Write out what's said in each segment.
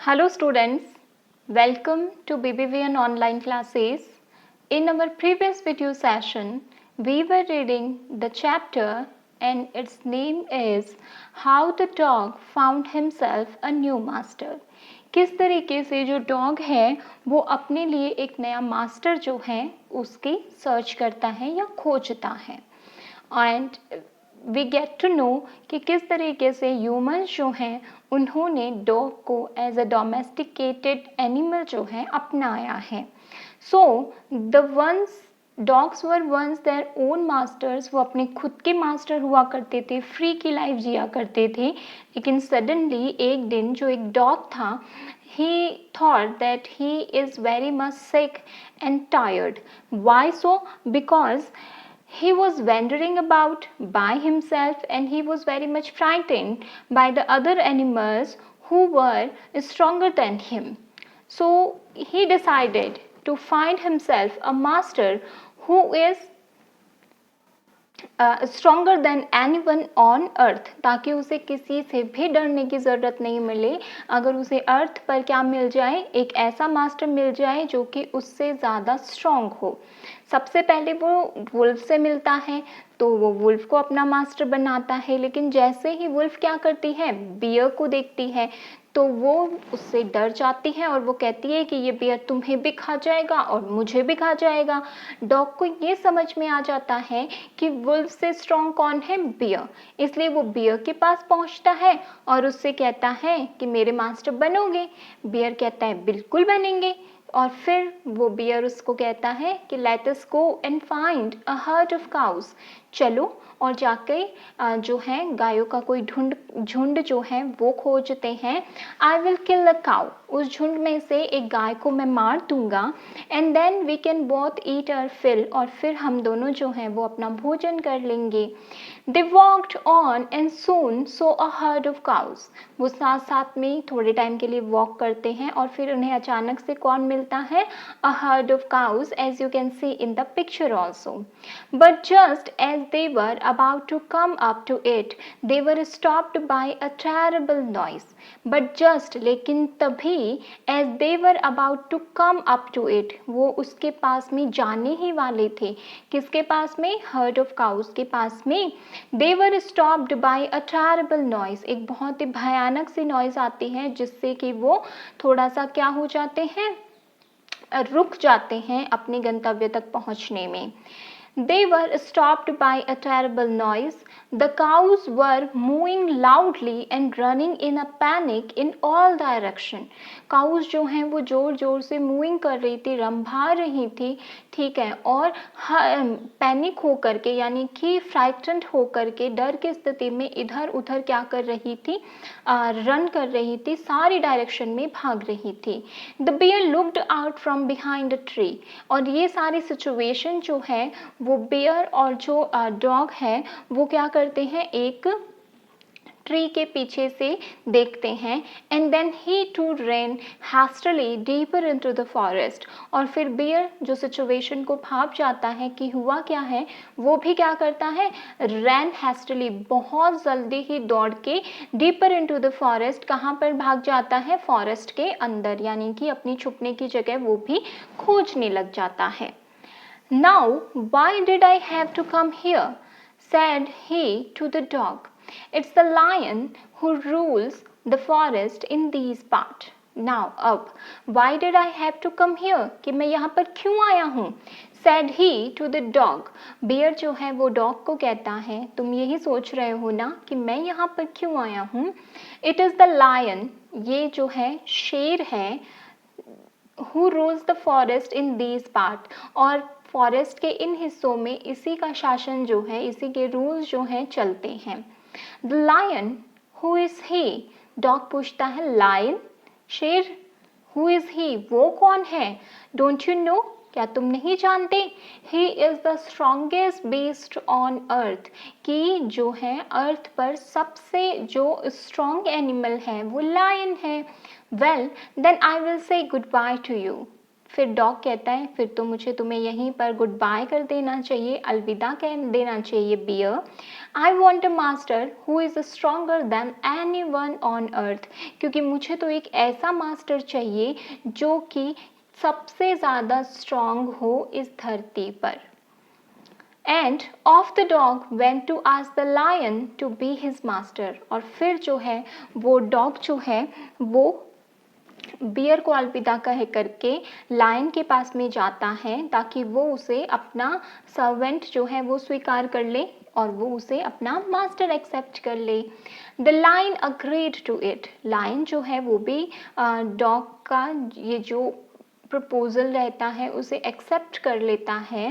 Hello students, welcome to BBVN online classes. In our previous video session, we were reading the chapter and its name is How the Dog Found Himself a New Master. किस तरीके से जो dog है वो अपने लिए एक नया मास्टर जो है उसकी सर्च करता है या खोजता है and we get to know कि किस तरीके से ह्यूमंस जो हैं उन्होंने डॉग को एज अ डोमेस्टिकेटेड एनिमल जो है अपनाया है. So the once dogs were once their own masters, वो अपने खुद के मास्टर हुआ करते थे, फ्री की लाइफ जिया करते थे. लेकिन सडनली एक दिन जो एक डॉग था, he thought that he is very much sick and tired. Why so? Because he was wandering about by himself and he was very much frightened by the other animals who were stronger than him. So he decided to find himself a master who is stronger than anyone on अर्थ, ताकि उसे किसी से भी डरने की ज़रूरत नहीं मिले. अगर उसे अर्थ पर क्या मिल जाए, एक ऐसा मास्टर मिल जाए जो कि उससे ज़्यादा स्ट्रॉन्ग हो. सबसे पहले वो वुल्फ से मिलता है तो वो वुल्फ को अपना मास्टर बनाता है. लेकिन जैसे ही वुल्फ क्या करती है, बियर को देखती है तो वो उससे डर जाती है और वो कहती है कि ये बियर तुम्हें भी खा जाएगा और मुझे भी खा जाएगा. डॉग को ये समझ में आ जाता है कि वुल्फ से स्ट्रॉन्ग कौन है, बियर. इसलिए वो बियर के पास पहुंचता है और उससे कहता है कि मेरे मास्टर बनोगे. बियर कहता है बिल्कुल बनेंगे. और फिर वो बियर उसको कहता है कि let us go and find a herd of cause, चलो और जाके जो है गायों का कोई झुंड जो है वो खोजते हैं. I will kill a cow, उस झुंड में से एक गाय को मैं मार दूंगा. And then we can both eat our fill, और फिर हम दोनों जो हैं वो अपना भोजन कर लेंगे. They walked on and soon saw a herd of cows, वो साथ साथ में थोड़े टाइम के लिए वॉक करते हैं और फिर उन्हें अचानक से कौन मिलता है, a herd of cows, as you can see in the picture also. But just as they were about to come up to it they were stopped by a terrible noise. But just, लेकिन तभी, as they were about to come up to it, वो उसके पास में जाने ही वाले थे. किसके पास में, हर्ड ऑफ काउज के पास में. They were stopped by a terrible noise, एक बहुत ही भयानक सी नॉइज आती है जिससे कि वो थोड़ा सा क्या हो जाते हैं, रुक जाते हैं अपने गंतव्य तक पहुंचने में. They were stopped by a terrible noise. The cows were mooing loudly and running in a panic in all direction. Cows जो हैं वो जोर जोर से मूविंग कर रही थी, रंभा रही थी, ठीक है, और पैनिक होकर के यानी कि फ्राइटेंड होकर के डर की स्थिति में इधर उधर क्या कर रही थी, रन कर रही थी, सारी डायरेक्शन में भाग रही थी. The bear looked out from behind a tree, और ये सारी सिचुएशन जो है वो बियर और जो डॉग है वो क्या करते हैं, एक ट्री के पीछे से देखते हैं. And then he to run hastily deeper into the forest, और फिर बियर जो सिचुएशन को भाप जाता है कि हुआ क्या है, वो भी क्या करता है, रैन हैस्टली, बहुत जल्दी ही दौड़ के डीपर इनटू द फॉरेस्ट, कहाँ पर भाग जाता है, फॉरेस्ट के अंदर, यानी कि अपनी छुपने की जगह वो भी खोजने लग जाता है. Now, why did I have to come here? Said he to the dog. It's the lion who rules the forest in these parts. Now, अब why did I have to come here? कि मैं यहाँ पर क्यों आया हूँ? Said he to the dog. Bear जो है वो डॉग को कहता है, तुम यही सोच रहे हो ना कि मैं यहाँ पर क्यों आया हूँ. It is the lion, ये जो है शेर है, who rules the forest in these part, और फॉरेस्ट के इन हिस्सों में इसी का शासन जो है, इसी के रूल्स जो हैं चलते हैं. The lion, who is he, dog पूछता है लायन, शेर, हु इज ही, वो कौन है. डोंट यू नो, क्या तुम नहीं जानते, he is the strongest beast on earth, कि जो है अर्थ पर सबसे जो स्ट्रॉन्ग एनिमल है वो लायन है. Well then I will say goodbye to you, फिर डॉग कहता है फिर तो मुझे तुम्हें यहीं पर गुड बाय कर देना चाहिए, अलविदा कह देना चाहिए bear. I want a master who is stronger than anyone on earth, क्योंकि मुझे तो एक ऐसा मास्टर चाहिए जो कि सबसे ज़्यादा स्ट्रॉन्ग हो इस धरती पर। And off the dog went to ask the lion to be his master, और फिर जो है वो डॉग जो है वो बियर को अलविदा कह करके लायन के पास में जाता है ताकि वो उसे अपना सर्वेंट जो है वो स्वीकार कर ले और वो उसे अपना मास्टर एक्सेप्ट कर ले। The lion agreed to it, lion जो है वो भी डॉग का ये जो प्रपोजल रहता है उसे एक्सेप्ट कर लेता है।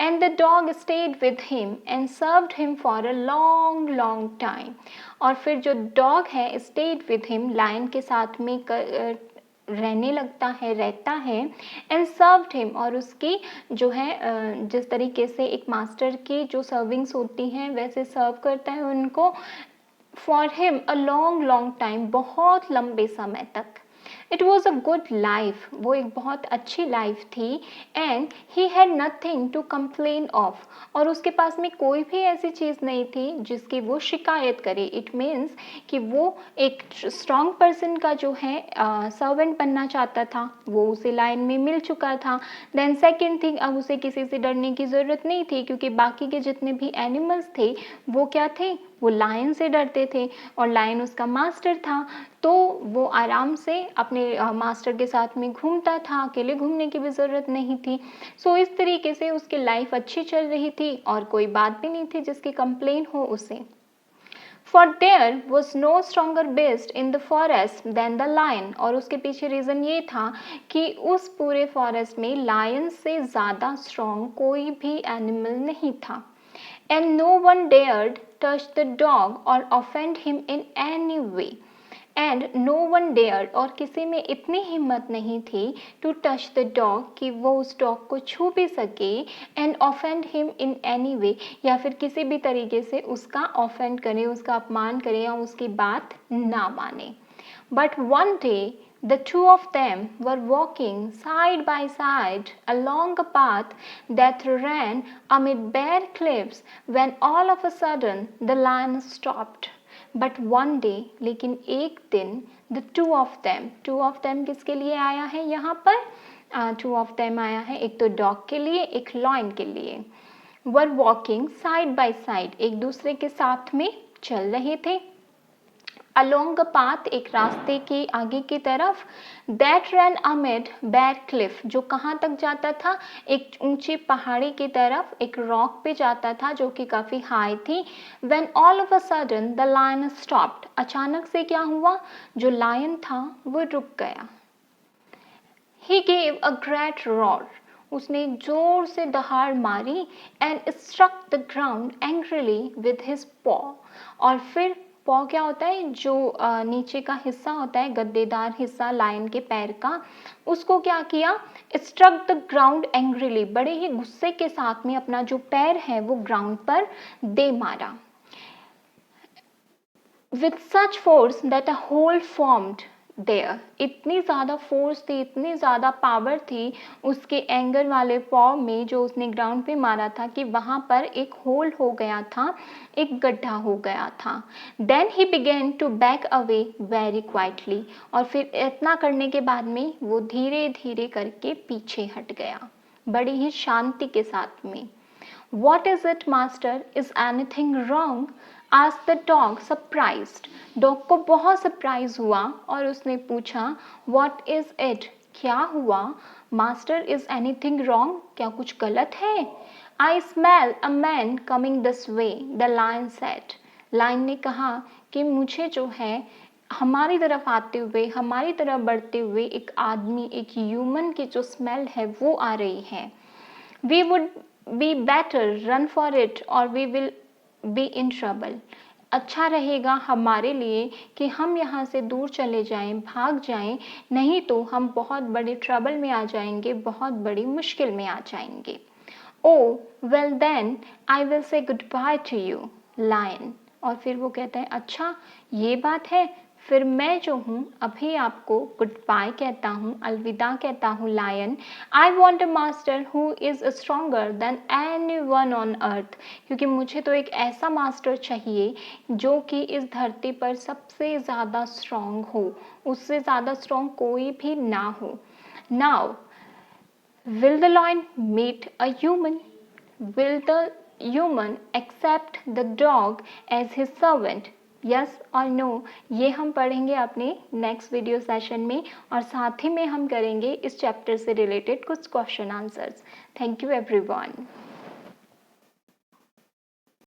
And the dog stayed with him and served him for a long long time, और फिर जो डॉग है स्टेड विद हिम, लायन के साथ में रहने लगता है, रहता है। एंड सर्व्ड हिम, और उसकी जो है जिस तरीके से एक मास्टर की जो सर्विंग्स होती हैं वैसे सर्व करता है उनको, for him a long long time, बहुत लंबे समय तक। It was a good life, वो एक बहुत अच्छी लाइफ थी। And he had nothing to complain of, और उसके पास में कोई भी ऐसी चीज़ नहीं थी जिसकी वो शिकायत करे। इट मीन्स कि वो एक स्ट्रॉन्ग पर्सन का जो है सर्वेंट बनना चाहता था, वो उसे लाइन में मिल चुका था। देन सेकेंड थिंग, अब उसे किसी से डरने की ज़रूरत नहीं थी क्योंकि बाकी के जितने भी एनिमल्स थे वो क्या थे, वो लायन से डरते थे और लायन उसका मास्टर था, तो वो आराम से अपने मास्टर के साथ में घूमता था, अकेले घूमने की भी ज़रूरत नहीं थी। सो इस तरीके से उसकी लाइफ अच्छी चल रही थी और कोई बात भी नहीं थी जिसकी कंप्लेन हो उसे। For there was no stronger beast in the forest than the lion, और उसके पीछे रीज़न ये था कि उस पूरे फॉरेस्ट में लायन से ज़्यादा स्ट्रॉन्ग कोई भी एनिमल नहीं था। And no one dared touch the dog or offend him in any way. And no one dared, और किसी में इतनी हिम्मत नहीं थी to touch the dog कि वो उस डॉग को छू भी सके, and offend him in any way, या फिर किसी भी तरीके से उसका offend करे, उसका अपमान करे या उसकी बात ना माने। But one day the two of them were walking side by side along a path that ran amid bare cliffs when all of a sudden the lion stopped. But one day, लेकिन एक दिन, the two of them किसके लिए आया है यहाँ पर? two of them आया है, एक तो डॉग के लिए, एक लायन के लिए। were walking side by side, एक दूसरे के साथ में चल रहे थे। अलोंग अ पाथ, एक रास्ते के आगे की तरफ। दैट रैन अमिड बैर क्लिफ, जो कहाँ तक जाता था, एक ऊंची पहाड़ी की तरफ, एक रॉक पे जाता था जो कि काफ़ी हाई थी। When all of a sudden the lion stopped, अचानक से क्या हुआ, जो लायन था वो रुक गया। He gave a great roar, उसने जोर से दहाड़ मारी। And struck the ground angrily with his paw, और फिर पॉ क्या होता है, जो नीचे का हिस्सा होता है, गद्देदार हिस्सा लायन के पैर का, उसको क्या किया, स्ट्रक द ग्राउंड एंग्रीली, बड़े ही गुस्से के साथ में अपना जो पैर है वो ग्राउंड पर दे मारा। With such force that a hole formed there, इतनी ज़्यादा फोर्स थी, इतनी ज़्यादा पावर थी उसके एंगर वाले पॉ में जो उसने ग्राउंड पे मारा था कि वहाँ पर एक होल हो गया था, एक गड्ढा हो गया था। Then he began to back away very quietly, और फिर इतना करने के बाद में वो धीरे धीरे करके पीछे हट गया, बड़ी ही शांति के साथ में। What is it, master? Is anything wrong? asked the dog surprised. Dog को बहुत सरप्राइज हुआ और उसने पूछा What is it? क्या हुआ? Master, is anything wrong? क्या कुछ गलत है? I smell a man coming this way, the lion said. Lion ने कहा कि मुझे जो है हमारी तरफ आते हुए, हमारी तरफ बढ़ते हुए एक आदमी, एक ह्यूमन की जो स्मेल है वो आ रही है। We would be better run for it or we will be in trouble. अच्छा रहेगा हमारे लिए कि हम यहाँ से दूर चले जाएं, भाग जाएं, नहीं तो हम बहुत बड़ी ट्रबल में आ जाएंगे, बहुत बड़ी मुश्किल में आ जाएंगे। Oh, well then I will say goodbye to you, lion. और फिर वो कहता है अच्छा ये बात है, फिर मैं जो हूँ अभी आपको गुड बाय कहता हूँ, अलविदा कहता हूँ lion. I want a master who is stronger than anyone on earth, क्योंकि मुझे तो एक ऐसा मास्टर चाहिए जो कि इस धरती पर सबसे ज़्यादा स्ट्रॉन्ग हो, उससे ज़्यादा स्ट्रॉन्ग कोई भी ना हो। Now will the lion meet a human? Will the human accept the dog as his servant? Yes or no? ये हम पढ़ेंगे अपने नेक्स्ट वीडियो सेशन में, और साथ ही में हम करेंगे इस चैप्टर से रिलेटेड कुछ question answers. Thank you everyone.